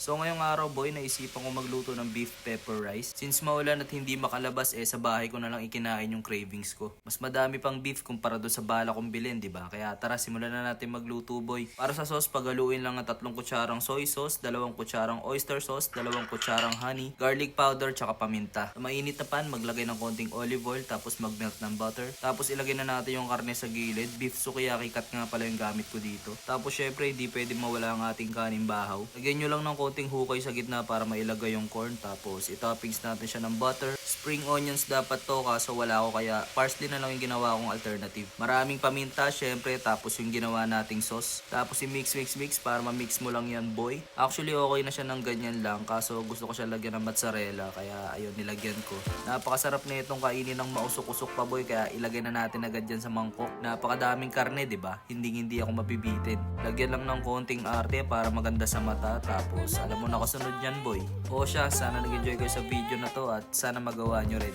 So ngayong araw boy, naisipan ko magluto ng beef pepper rice. Since maulan at hindi makalabas sa bahay ko na lang ikinain yung cravings ko. Mas madami pang beef kumpara doon sa bala kong bilhin, di ba? Kaya tara, simulan na natin magluto boy. Para sa sauce, pagaluin lang ng 3 kutsarang soy sauce, 2 kutsarang oyster sauce, 2 kutsarang honey, garlic powder, tsaka paminta. Sa mainit na pan, maglagay ng konting olive oil, tapos magmelt ng butter. Tapos ilagay na natin yung karne sa gilid. Beef sukiyaki cut nga pala yung gamit ko dito. Tapos syempre, hindi pwede mawala ang ating kanin bahaw. Lagyan nyo lang ng konting hukay sa gitna para mailagay yung corn. Tapos itoppings natin siya ng butter. Spring onions dapat to, kaso wala ako kaya parsley na lang yung ginawa kong alternative. Maraming paminta syempre, tapos yung ginawa nating sauce. Tapos i-mix para ma-mix mo lang yan boy. Actually okay na siya ng ganyan lang, kaso gusto ko siya lagyan ng mozzarella kaya ayun, nilagyan ko. Napakasarap na itong kainin ng mausok-usok pa boy, kaya ilagay na natin agad dyan sa mangkok. Napakadaming karne, di ba? Hindi ako mabibitin. Lagyan lang ng konting arte para maganda sa mata. Tapos alam mo na kasunod yan boy. O siya, sana nag-enjoy kayo sa video na to at sana magawa nyo rin.